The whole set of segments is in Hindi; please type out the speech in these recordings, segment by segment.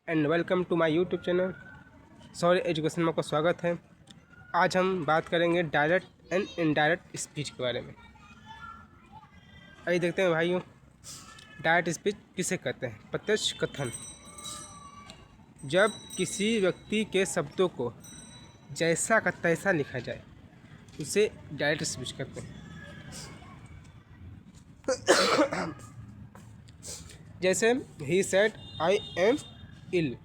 And welcome to my YouTube channel Saurya education में आपका स्वागत है। आज हम बात करेंगे डायरेक्ट एंड इनडायरेक्ट स्पीच के बारे में। आइए देखते हैं भाइयों, डायरेक्ट स्पीच किसे कहते हैं। प्रत्यक्ष कथन, जब किसी व्यक्ति के शब्दों को जैसा का तैसा लिखा जाए उसे डायरेक्ट स्पीच कहते हैं। जैसे ही सेड आई एम इल,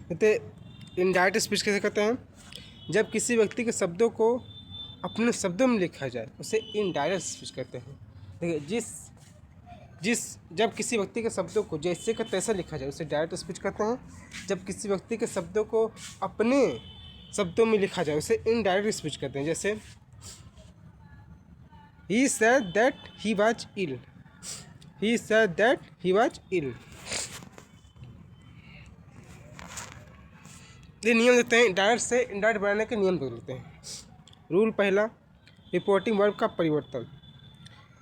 कहते इनडायरेक्ट स्पीच कैसे कहते हैं। जब किसी व्यक्ति के शब्दों को अपने शब्दों में लिखा जाए उसे इनडायरेक्ट स्पीच कहते हैं। देखिए, जब किसी व्यक्ति के शब्दों को जैसे का तैसा लिखा जाए उसे डायरेक्ट स्पीच कहते हैं। जब किसी व्यक्ति के शब्दों को अपने शब्दों में लिखा जाए उसे इनडायरेक्ट स्पीच कहते हैं। जैसे he said that he was ill, he said that he was ill. ये नियम देते हैं, डायरेक्ट से इनडायरेक्ट बनाने के नियम बदलते हैं। रूल पहला, रिपोर्टिंग वर्ब का परिवर्तन।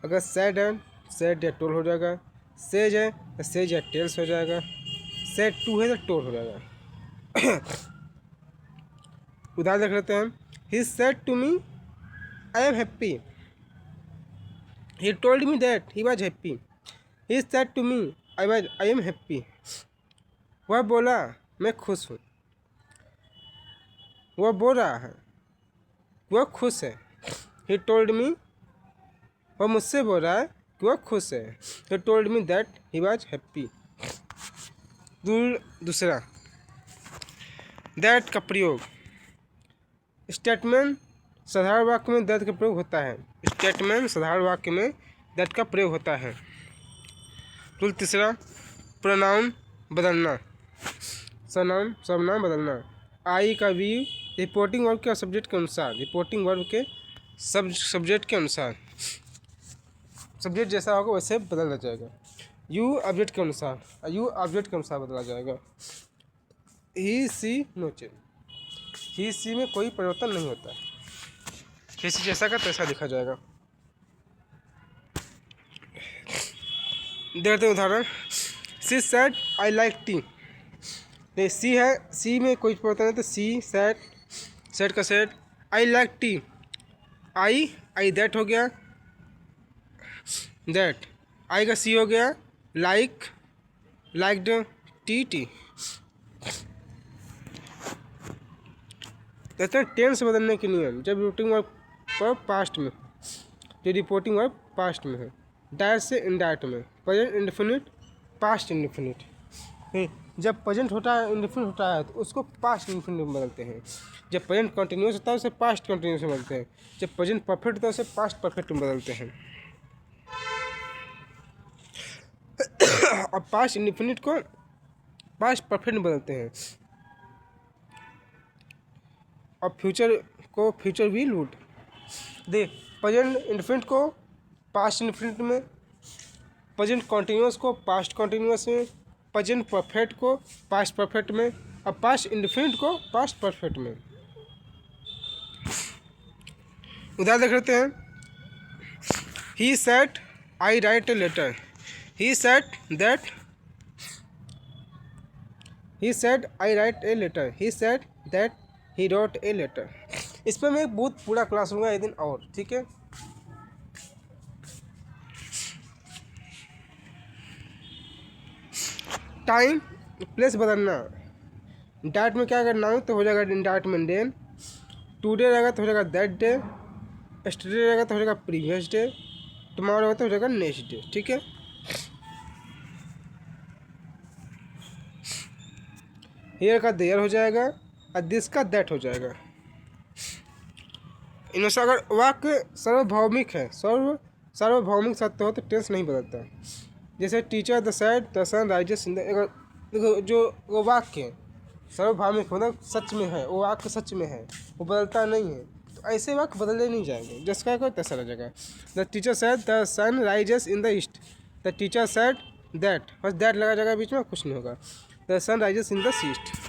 अगर सेड है सेड या टोल हो जाएगा, सेज है तो सेज या टेल्स हो जाएगा, सेड टू है तो टोल हो जाएगा। उदाहरण देख लेते हैं। He said to me I am happy, he told me that he was happy, he said to me I am happy. वह बोला मैं खुश हूँ, वह बोल रहा है वह खुश है। ही टोल्ड मी, वह मुझसे बोल रहा है कि वह खुश है। ही told me that he was happy. Rule दूसरा, दैट का प्रयोग। स्टेटमेंट साधारण वाक्य में दैट का प्रयोग होता है। स्टेटमेंट साधारण वाक्य में दैट का प्रयोग होता है। रूल तीसरा, प्रोनाउन बदलना, सर्वनाम बदलना। आई का वी रिपोर्टिंग वर्ब के सब्जेक्ट के अनुसार, रिपोर्टिंग वर्ब के सब्जेक्ट के अनुसार, सब्जेक्ट जैसा होगा वैसे बदला जाएगा। यू ऑब्जेक्ट के अनुसार, यू ऑब्जेक्ट के अनुसार बदला जाएगा। ही सी नो चेंज, ही सी में कोई परिवर्तन नहीं होता, ही सी जैसा का तैसा लिखा जाएगा। देखते हैं उदाहरण। She said I like tea, she है, सी में कोई परिवर्तन है तो सी सेड, सेड का said. I like tea, I that हो गया, दैट आई का सी हो गया, लाइक लाइक्ड टी। कहते हैं टेंस बदलने के नियम। जब रिपोर्टिंग वर्ब पर पास्ट में, जो रिपोर्टिंग वर्ब पास्ट में है, डायरेक्ट से इनडायरेक्ट में, प्रेजेंट इंडेफिनिट, पास्ट इंडेफिनिट। जब प्रेजेंट होता है, इंडेफिनिट होता है तो उसको पास्ट इंडेफिनिट में बदलते हैं। जब प्रेजेंट कंटिन्यूस होता है उसे पास्ट कंटिन्यूस में बदलते हैं। जब प्रेजेंट परफेक्ट होता है उसे पास्ट परफेक्ट में बदलते हैं। और पास्ट इंडेफिनिट को पास्ट परफेक्ट में बदलते हैं। और फ्यूचर को फ्यूचर विल वुड। देख, प्रेजेंट इंडेफिनिट को पास्ट इंडेफिनिट में, प्रेजेंट कंटिन्यूस को पास्ट कंटिन्यूस में, प्रेजेंट परफेक्ट को पास्ट परफेक्ट में, और पास्ट इंडेफिनिट को पास्ट परफेक्ट में। उदाहरण देख लेते हैं। He said I write a letter, he said that, he said I write a letter, he said that he wrote a letter. इस पर मैं एक बहुत पूरा क्लास लूँगा एक दिन और, ठीक है। टाइम प्लेस बदलना। डायरेक्ट में क्या अगर नाउन तो हो जाएगा इंडायरेक्ट में देन, टुडे रहेगा तो हो जाएगा दैट डे, यस्टरडे रहेगा तो हो जाएगा प्रीवियस डे, टुमारो रहेगा तो हो जाएगा नेक्स्ट डे, ठीक है। हियर का देयर हो जाएगा और दिस का दैट हो जाएगा। इनमें से अगर वाक्य सार्वभौमिक है, सार्वभौमिक सत्य हो तो टेंस नहीं बदलता है। जैसे teacher the said the sun rises in the, देखो जो वो वाक्य सार्वभौमिक मतलब सच में है, वो वाक्य सच में है, वो बदलता नहीं है, तो ऐसे वाक्य बदले नहीं जाएंगे। जिसका कोई तैसा रह जाएगा। The teacher said the sun rises in the east, the teacher said that, बस दैट लगा जाएगा बीच में, कुछ नहीं होगा। The sun rises in the east.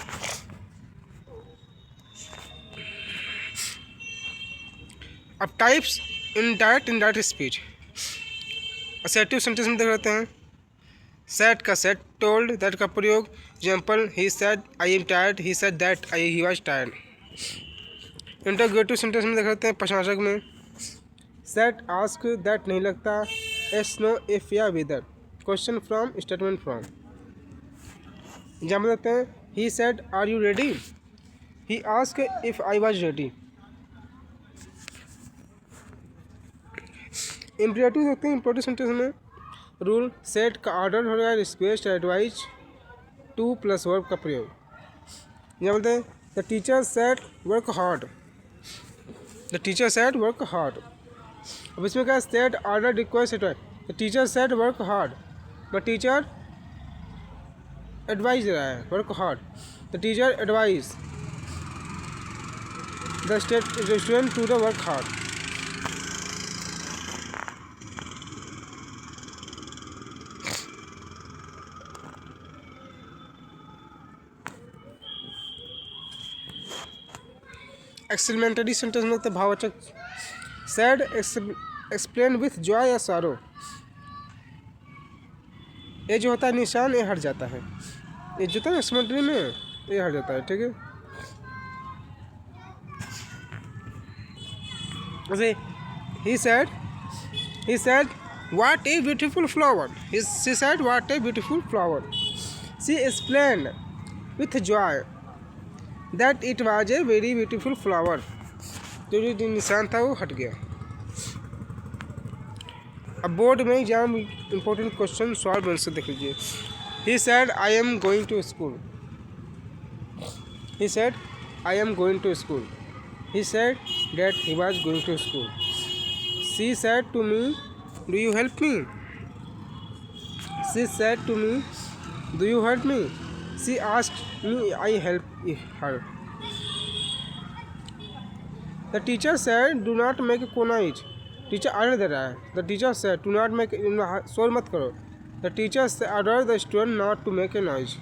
अब types in direct indirect speech. Assertive sentence में देख लेते हैं। सेड का सेड, टोल्ड दैट का प्रयोग। Example, he said I am tired, he said that he was tired. Interrogative sentence में देख लेते हैं प्रश्नवाचक में। सेड आस्क दैट नहीं लगता, एस नो इफ या whether. Question from, statement from. Example देते हैं, he said are you ready, he ask if I was ready. Imperative देखते हैं इम्परेटिव सेंटेंस में। रूल, सेट का ऑर्डर हो रहा है, request, advice, to plus verb का प्रयोग। यहाँ बोलते हैं the teacher said work hard, the teacher said work hard. अब इसमें क्या है, said order request advice. The teacher said work hard, the teacher advise रहा है work hard. The teacher advise the student to the work hard. Explanatory sentence में होता है भाववाचक। सैड एक्सप्लेन विथ जॉय या सारो। ये जो होता है निशान, ये हट जाता है। ये जो होता है एक्सप्लेनेटरी में, ये हट जाता है, ठीक है। जैसे he said what a beautiful flower, she said what a beautiful flower. She explain with joy that it was a very beautiful flower. जो निशान था वो हट गया। अब बोर्ड में exam important question solve answer देख लीजिए। He said I am going to school, he said I am going to school. He said that he was going to school. She said to me do you help me, she said to me do you help me. She asked me, I help her. The teacher said, do not make a noise. Teacher order दे रहा है। The teacher said, do not make, शोर मत करो। The teacher ordered the student not to make a noise.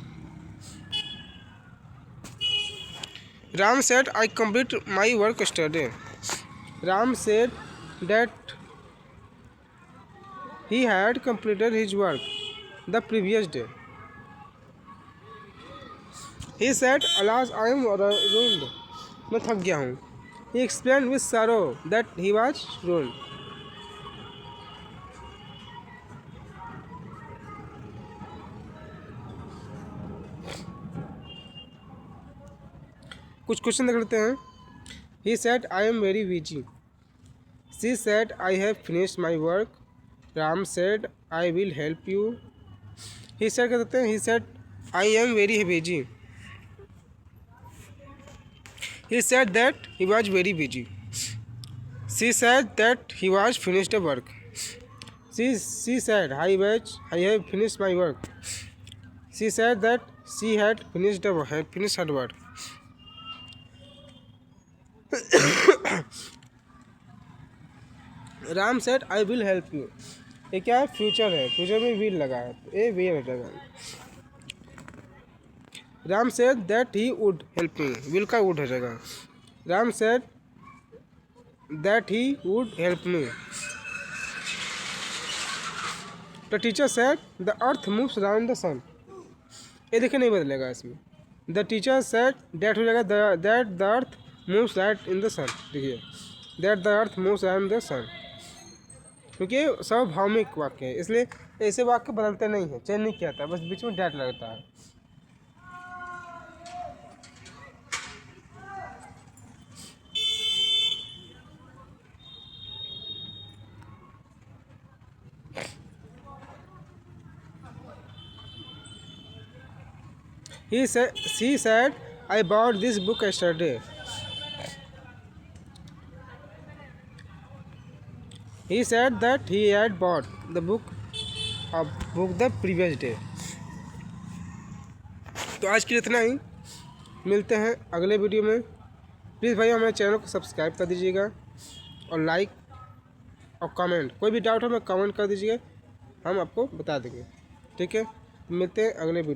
Ram said, I complete my work yesterday. Ram said that he had completed his work the previous day. He said, alas, I am ruined. मैं थक गया हूँ। He explained with sorrow that he was ruined. कुछ क्वेश्चन देख लेते हैं। He said, I am very busy. She said, I have finished my work. Ram said, I will help you. He said क्या कहते हैं? He said, I am very busy. He said that he was very busy. She said that he was finished the work. She said, I have finished my work. She said that she had finished her work. Ram said, I will help you. ये क्या है? फ्यूचर है, फ्यूचर में will लगा है, ये will लगा है। Ram said that he would help me. will का would हो जाएगा। Ram said that he would help me. The teacher said the earth moves around the sun. ये देखिए नहीं बदलेगा इसमें। The teacher said that हो जाएगा that the earth moves right in the sun। देखिए that the earth moves around the sun, क्योंकि सार्वभौमिक वाक्य है, इसलिए ऐसे वाक्य बदलते नहीं हैं, चेंज नहीं किया था, बस बीच में डैट लगता है। She said, I bought this book yesterday. He said that he had bought the book the previous day. तो आज के लिए इतना ही, मिलते हैं अगले वीडियो में। प्लीज़ भाई हमारे चैनल को सब्सक्राइब कर दीजिएगा और लाइक और कमेंट, कोई भी डाउट हो मैं कमेंट कर दीजिएगा, हम आपको बता देंगे, ठीक है। मिलते हैं अगले वीडियो।